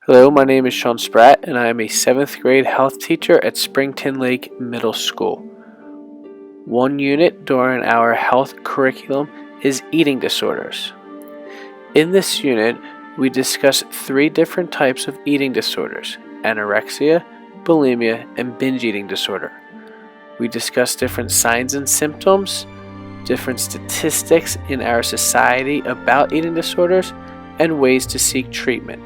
Hello, my name is Sean Spratt, and I am a 7th grade health teacher at Springton Lake Middle School. One unit during our health curriculum is eating disorders. In this unit, we discuss 3 different types of eating disorders: anorexia, bulimia, and binge eating disorder. We discuss different signs and symptoms, different statistics in our society about eating disorders, and ways to seek treatment.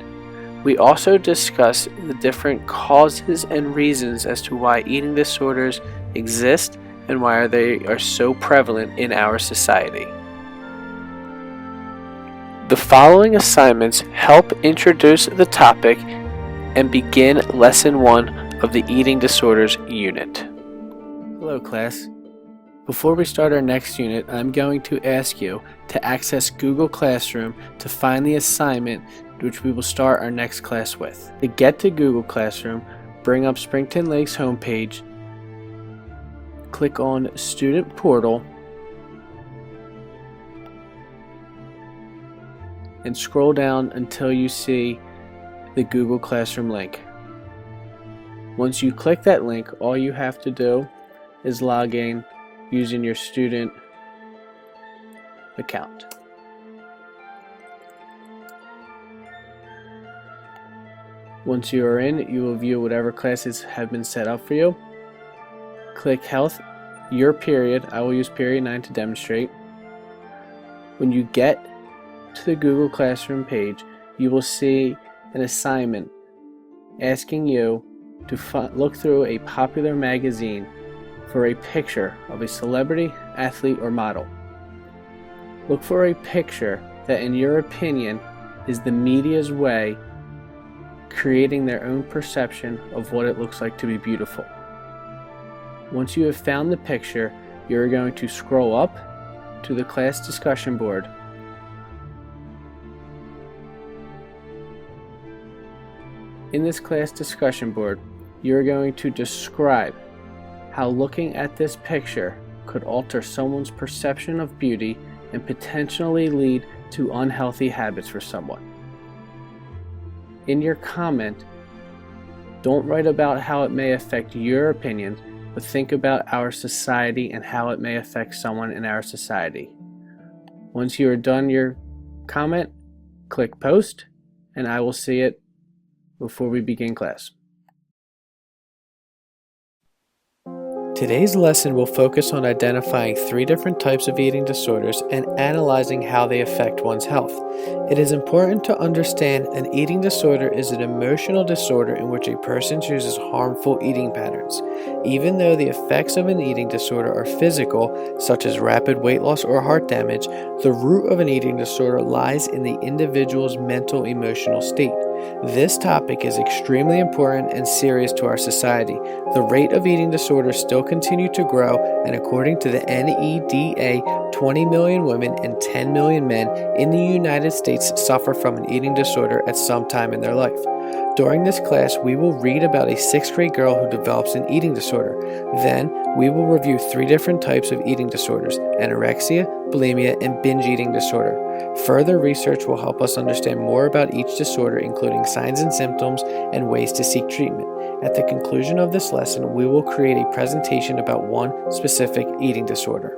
We also discuss the different causes and reasons as to why eating disorders exist and why they are so prevalent in our society. The following assignments help introduce the topic and begin Lesson 1 of the Eating Disorders unit. Hello, class. Before we start our next unit, I'm going to ask you to access Google Classroom to find the assignment which we will start our next class with. To get to Google Classroom, bring up Springton Lake's homepage, click on Student Portal, and scroll down until you see the Google Classroom link. Once you click that link, all you have to do is log in using your student account. Once you are in, you will view whatever classes have been set up for you. Click Health, your period. I will use period 9 to demonstrate. When you get to the Google Classroom page, you will see an assignment asking you to look through a popular magazine for a picture of a celebrity, athlete, or model. Look for a picture that, in your opinion, is the media's way creating their own perception of what it looks like to be beautiful. Once you have found the picture, you're going to scroll up to the class discussion board. In this class discussion board, you're going to describe how looking at this picture could alter someone's perception of beauty and potentially lead to unhealthy habits for someone. In your comment, don't write about how it may affect your opinion, but think about our society and how it may affect someone in our society. Once you are done your comment, click post, and I will see it before we begin class. Today's lesson will focus on identifying 3 different types of eating disorders and analyzing how they affect one's health. It is important to understand an eating disorder is an emotional disorder in which a person chooses harmful eating patterns. Even though the effects of an eating disorder are physical, such as rapid weight loss or heart damage, the root of an eating disorder lies in the individual's mental emotional state. This topic is extremely important and serious to our society. The rate of eating disorders still continue to grow, and according to the NEDA, 20 million women and 10 million men in the United States suffer from an eating disorder at some time in their life. During this class, we will read about a 6th grade girl who develops an eating disorder. Then, we will review 3 different types of eating disorders: anorexia, bulimia, and binge eating disorder. Further research will help us understand more about each disorder, including signs and symptoms and ways to seek treatment. At the conclusion of this lesson, we will create a presentation about one specific eating disorder.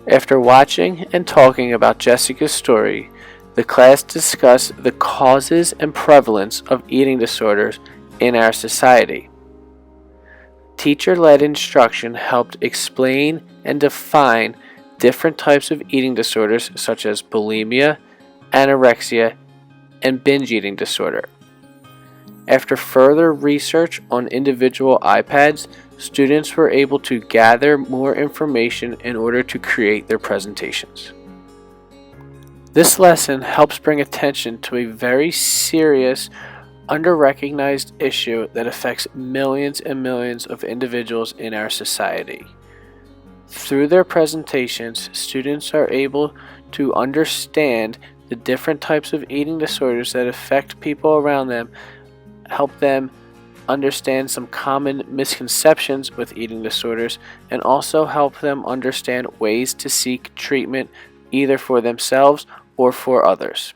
After watching and talking about Jessica's story, The class discussed the causes and prevalence of eating disorders in our society. Teacher-led instruction helped explain and define different types of eating disorders such as bulimia, anorexia, and binge eating disorder. After further research on individual iPads, students were able to gather more information in order to create their presentations. This lesson helps bring attention to a very serious, under-recognized issue that affects millions and millions of individuals in our society. Through their presentations, students are able to understand the different types of eating disorders that affect people around them, help them understand some common misconceptions with eating disorders, and also help them understand ways to seek treatment either for themselves or for others.